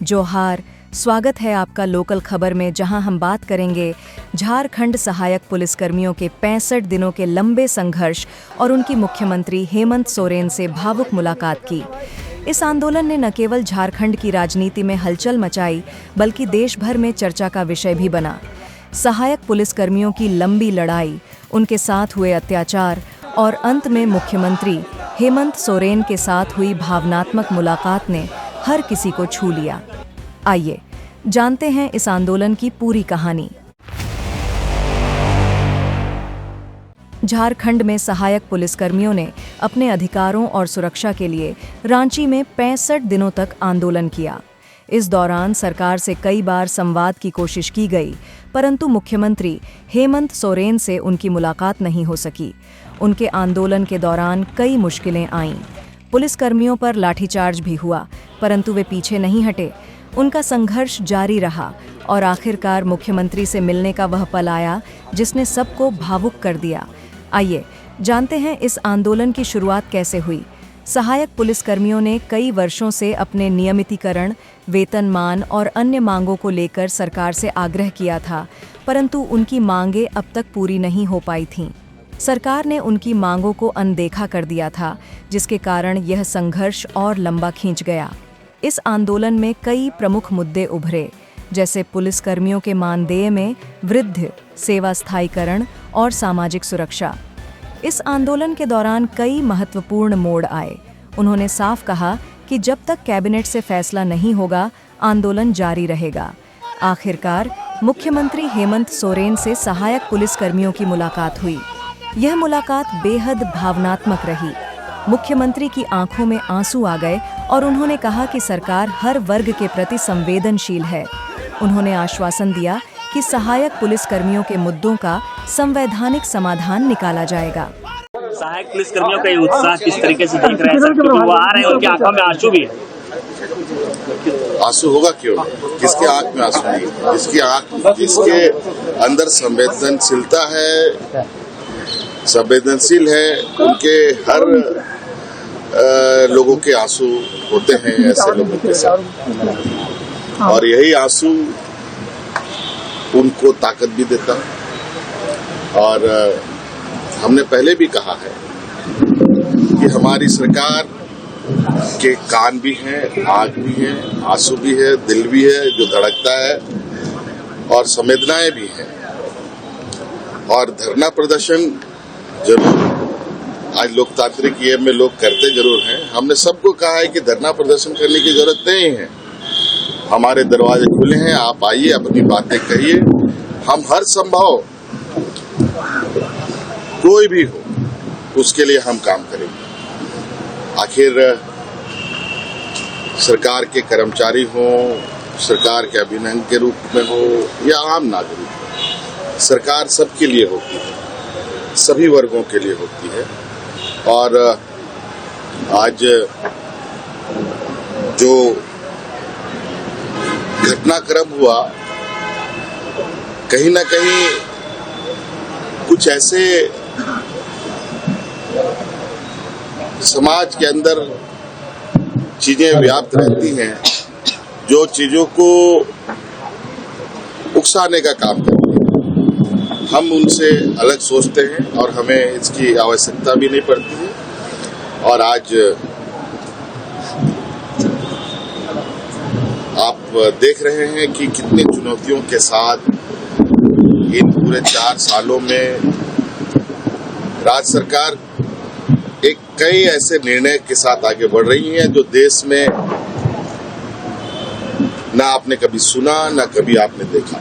जोहार, स्वागत है आपका लोकल खबर में, जहां हम बात करेंगे झारखंड सहायक पुलिसकर्मियों के 65 दिनों के लंबे संघर्ष और उनकी मुख्यमंत्री हेमंत सोरेन से भावुक मुलाकात की। इस आंदोलन ने न केवल झारखंड की राजनीति में हलचल मचाई, बल्कि देश भर में चर्चा का विषय भी बना। सहायक पुलिसकर्मियों की लंबी लड़ाई, उनके साथ हुए अत्याचार और अंत में मुख्यमंत्री हेमंत सोरेन के साथ हुई भावनात्मक मुलाकात ने हर किसी को छू लिया। आइए जानते हैं इस आंदोलन की पूरी कहानी। झारखंड में सहायक पुलिसकर्मियों ने अपने अधिकारों और सुरक्षा के लिए रांची में 65 दिनों तक आंदोलन किया। इस दौरान सरकार से कई बार संवाद की कोशिश की गई, परंतु मुख्यमंत्री हेमंत सोरेन से उनकी मुलाकात नहीं हो सकी। उनके आंदोलन के दौरान कई मुश्किलें आईं। पुलिसकर्मियों पर लाठीचार्ज भी हुआ, परंतु वे पीछे नहीं हटे। उनका संघर्ष जारी रहा और आखिरकार मुख्यमंत्री से मिलने का वह पल आया जिसने सबको भावुक कर दिया। आइए जानते हैं इस आंदोलन की शुरुआत कैसे हुई। सहायक पुलिसकर्मियों ने कई वर्षों से अपने नियमितीकरण, वेतनमान और अन्य मांगों को लेकर सरकार से आग्रह किया था, परंतु उनकी मांगें अब तक पूरी नहीं हो पाई थीं। सरकार ने उनकी मांगों को अनदेखा कर दिया था, जिसके कारण यह संघर्ष और लंबा खींच गया। इस आंदोलन में कई प्रमुख मुद्दे उभरे, जैसे पुलिसकर्मियों के मानदेय में वृद्धि, सेवा स्थायीकरण और सामाजिक सुरक्षा। इस आंदोलन के दौरान कई महत्वपूर्ण मोड़ आए। उन्होंने साफ कहा कि जब तक कैबिनेट से फैसला नहीं होगा, आंदोलन जारी रहेगा। आखिरकार मुख्यमंत्री हेमंत सोरेन से सहायक पुलिसकर्मियों की मुलाकात हुई। यह मुलाकात बेहद भावनात्मक रही। मुख्यमंत्री की आंखों में आंसू आ गए और उन्होंने कहा कि सरकार हर वर्ग के प्रति संवेदनशील है। उन्होंने आश्वासन दिया कि सहायक पुलिसकर्मियों के मुद्दों का संवैधानिक समाधान निकाला जाएगा। सहायक पुलिसकर्मियों का ये उत्साह किस तरीके से देख रहे हैं सर, क्योंकि वो आ रहे हैं, उनकी आंखों में आंसू भी है। आंसू होगा क्यों? किसके आंख में आंसू नहीं? जिसके अंदर संवेदनशीलता है, संवेदनशील है, उनके हर लोगों के आंसू होते हैं ऐसे लोगों के साथ, और यही आंसू उनको ताकत भी देता है। और हमने पहले भी कहा है कि हमारी सरकार के कान भी हैं, आंख भी है, आंसू भी है, दिल भी है जो धड़कता है, और संवेदनाएं भी हैं। और धरना प्रदर्शन जरूर आज लोकतांत्रिक ये में लोग करते जरूर हैं। हमने सबको कहा है कि धरना प्रदर्शन करने की जरूरत नहीं है, हमारे दरवाजे खुले हैं, आप आइए, अपनी बातें कहिए। हम हर संभव, कोई भी हो, उसके लिए हम काम करेंगे। आखिर सरकार के कर्मचारी हो, सरकार के अभिनंदन के रूप में हो या आम नागरिक हो, सरकार सबके लिए होती है, सभी वर्गों के लिए होती है। और आज जो घटनाक्रम हुआ, कहीं ना कहीं कुछ ऐसे समाज के अंदर चीजें व्याप्त रहती हैं जो चीजों को उकसाने का काम करती हैं। हम उनसे अलग सोचते हैं और हमें इसकी आवश्यकता भी नहीं पड़ती है। और आज आप देख रहे हैं कि कितनी चुनौतियों के साथ इन पूरे 4 सालों में राज्य सरकार एक कई ऐसे निर्णय के साथ आगे बढ़ रही है जो देश में ना आपने कभी सुना, ना कभी आपने देखा।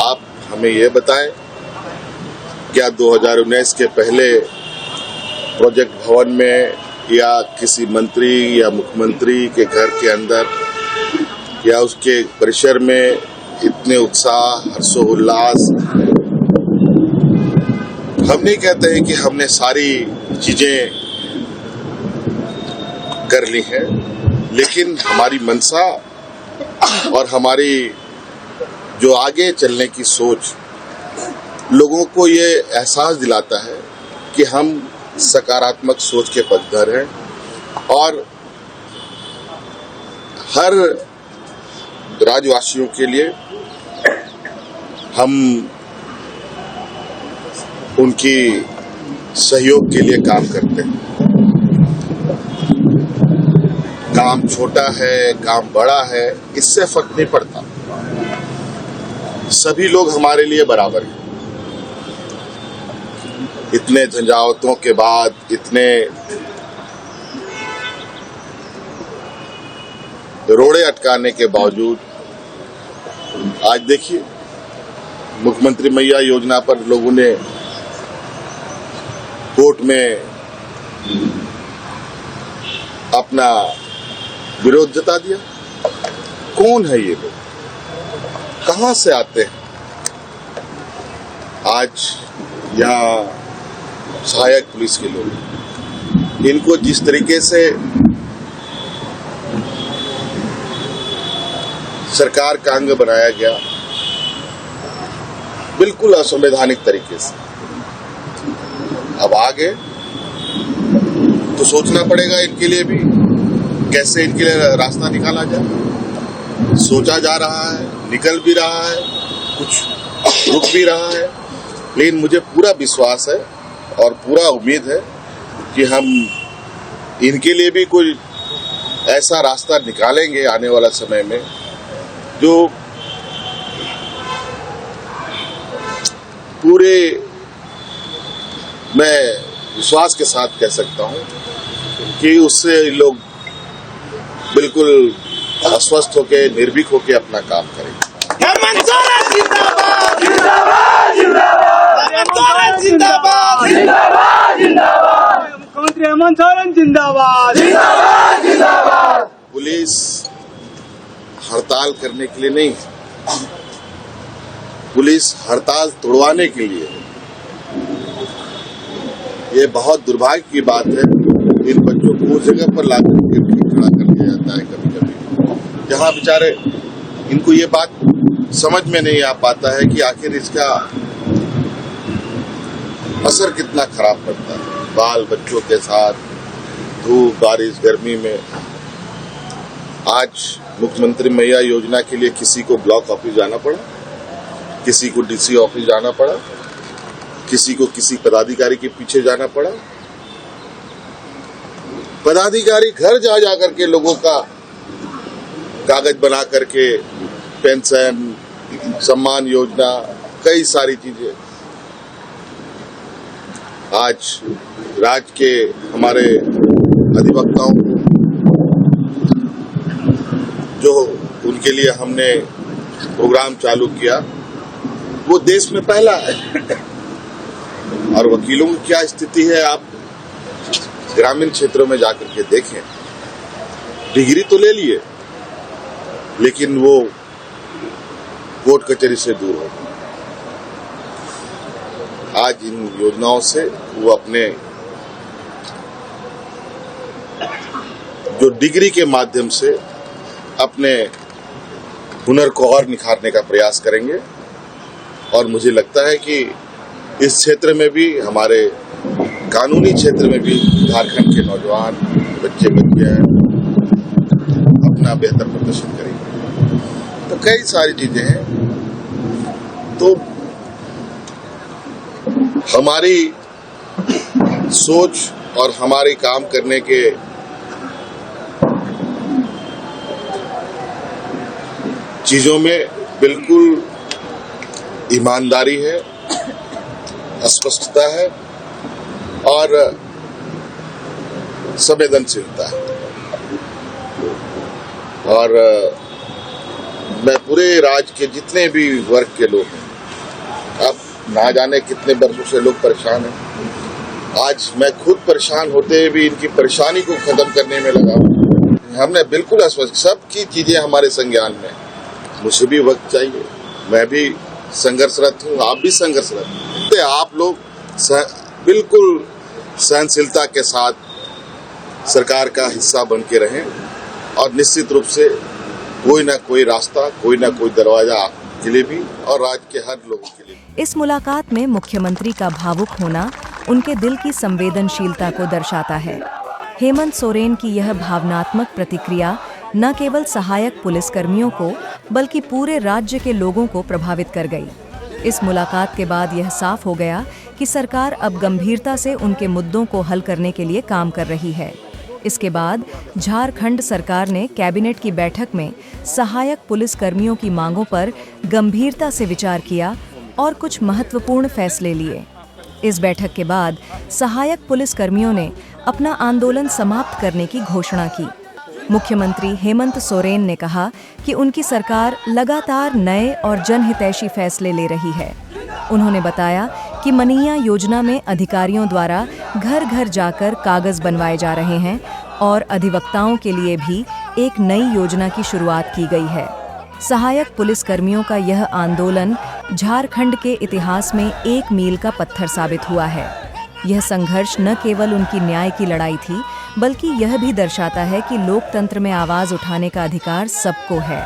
आप हमें ये बताएं, क्या 2019 के पहले प्रोजेक्ट भवन में या किसी मंत्री या मुख्यमंत्री के घर के अंदर या उसके परिसर में इतने उत्साह, हर्षोल्लास? हम नहीं कहते हैं कि हमने सारी चीजें कर ली हैं, लेकिन हमारी मंशा और हमारी जो आगे चलने की सोच लोगों को ये एहसास दिलाता है कि हम सकारात्मक सोच के पथभर हैं और हर राज्यवासियों के लिए हम उनकी सहयोग के लिए काम करते हैं। काम छोटा है, काम बड़ा है, इससे फर्क नहीं पड़ता। सभी लोग हमारे लिए बराबर हैं। इतने झंझावातों के बाद, इतने रोड़े अटकाने के बावजूद आज देखिए मुख्यमंत्री मैया योजना पर लोगों ने कोर्ट में अपना विरोध जता दिया। कौन है ये लोग, कहां से आते हैं? आज यहाँ सहायक पुलिस के लोग, इनको जिस तरीके से सरकार का अंग बनाया गया, बिल्कुल असंवैधानिक तरीके से। अब आगे तो सोचना पड़ेगा इनके लिए भी, कैसे इनके लिए रास्ता निकाला जाए। सोचा जा रहा है, निकल भी रहा है, कुछ रुक भी रहा है, लेकिन मुझे पूरा विश्वास है और पूरा उम्मीद है कि हम इनके लिए भी कोई ऐसा रास्ता निकालेंगे आने वाला समय में जो पूरे, मैं विश्वास के साथ कह सकता हूं कि उससे लोग बिल्कुल अस्वस्थ होके, निर्भीक होके अपना काम करेंगे। हेमंत सोरेन जिंदाबाद जिंदाबाद जिंदाबाद हेमंत सोरेन जिंदाबाद जिंदाबाद जिंदाबाद मुख्यमंत्री हेमंत सोरेन जिंदाबाद जिंदाबाद जिंदाबाद। पुलिस हड़ताल करने के लिए नहीं, पुलिस हड़ताल तोड़वाने के लिए। ये बहुत दुर्भाग्य की बात है, इन बच्चों को उस जगह पर लाकर के भी खड़ा कर दिया जाता है कभी कभी, जहां बेचारे इनको ये बात समझ में नहीं आ पाता है कि आखिर इसका असर कितना खराब पड़ता है। बाल बच्चों के साथ धूप, बारिश, गर्मी में। आज मुख्यमंत्री मैया योजना के लिए किसी को ब्लॉक ऑफिस जाना पड़ा, किसी को डीसी ऑफिस जाना पड़ा, किसी को किसी पदाधिकारी के पीछे जाना पड़ा। पदाधिकारी घर जा जाकर के लोगों का कागज बना करके पेंशन, सम्मान योजना, कई सारी चीजें आज राज्य के हमारे अधिवक्ताओं को, जो उनके लिए हमने प्रोग्राम चालू किया, वो देश में पहला है। और वकीलों की क्या स्थिति है आप ग्रामीण क्षेत्रों में जाकर के देखें। डिग्री तो ले लिए, लेकिन वो कोर्ट कचहरी से दूर हो। आज इन योजनाओं से वो अपने जो डिग्री के माध्यम से अपने हुनर को और निखारने का प्रयास करेंगे। और मुझे लगता है कि इस क्षेत्र में भी, हमारे कानूनी क्षेत्र में भी झारखंड के नौजवान बच्चे बच्चियां अपना बेहतर प्रदर्शन करेंगे। तो कई सारी चीजें हैं। तो हमारी सोच और हमारे काम करने के चीजों में बिल्कुल ईमानदारी है, स्पष्टता है और संवेदनशीलता है। और मैं पूरे राज्य के जितने भी वर्ग के लोग हैं, अब ना जाने कितने वर्षों से लोग परेशान हैं, आज मैं खुद परेशान होते हुए भी इनकी परेशानी को खत्म करने में लगा हूं। हमने बिल्कुल अस्वस्थ, सबकी चीजें हमारे संज्ञान में। मुझे भी वक्त चाहिए, मैं भी संघर्षरत हूँ, आप भी संघर्षरत हैं। आप लोग बिल्कुल सहनशीलता के साथ सरकार का हिस्सा बन के रहें और निश्चित रूप से कोई ना कोई रास्ता, कोई ना कोई दरवाजा आपके लिए भी और राज्य के हर लोगों के लिए। इस मुलाकात में मुख्यमंत्री का भावुक होना उनके दिल की संवेदनशीलता को दर्शाता है। हेमंत सोरेन की यह भावनात्मक प्रतिक्रिया न केवल सहायक पुलिसकर्मियों को बल्कि पूरे राज्य के लोगों को प्रभावित कर गई। इस मुलाकात के बाद यह साफ हो गया कि सरकार अब गंभीरता से उनके मुद्दों को हल करने के लिए काम कर रही है। इसके बाद झारखंड सरकार ने कैबिनेट की बैठक में सहायक पुलिस कर्मियों की मांगों पर गंभीरता से विचार किया और कुछ महत्वपूर्ण फैसले लिए। इस बैठक के बाद सहायक पुलिस कर्मियों ने अपना आंदोलन समाप्त करने की घोषणा की। मुख्यमंत्री हेमंत सोरेन ने कहा कि उनकी सरकार लगातार नए और जनहितैषी फैसले ले रही है। उन्होंने बताया कि मनीया योजना में अधिकारियों द्वारा घर घर जाकर कागज बनवाए जा रहे हैं और अधिवक्ताओं के लिए भी एक नई योजना की शुरुआत की गई है। सहायक पुलिस कर्मियों का यह आंदोलन झारखंड के इतिहास में एक मील का पत्थर साबित हुआ है। यह संघर्ष न केवल उनकी न्याय की लड़ाई थी, बल्कि यह भी दर्शाता है कि लोकतंत्र में आवाज उठाने का अधिकार सबको है।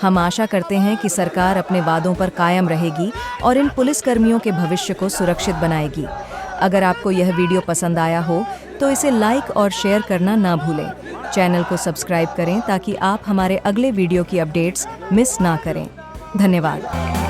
हम आशा करते हैं कि सरकार अपने वादों पर कायम रहेगी और इन पुलिसकर्मियों के भविष्य को सुरक्षित बनाएगी। अगर आपको यह वीडियो पसंद आया हो तो इसे लाइक और शेयर करना ना भूलें। चैनल को सब्सक्राइब करें ताकि आप हमारे अगले वीडियो की अपडेट्स मिस ना करें। धन्यवाद।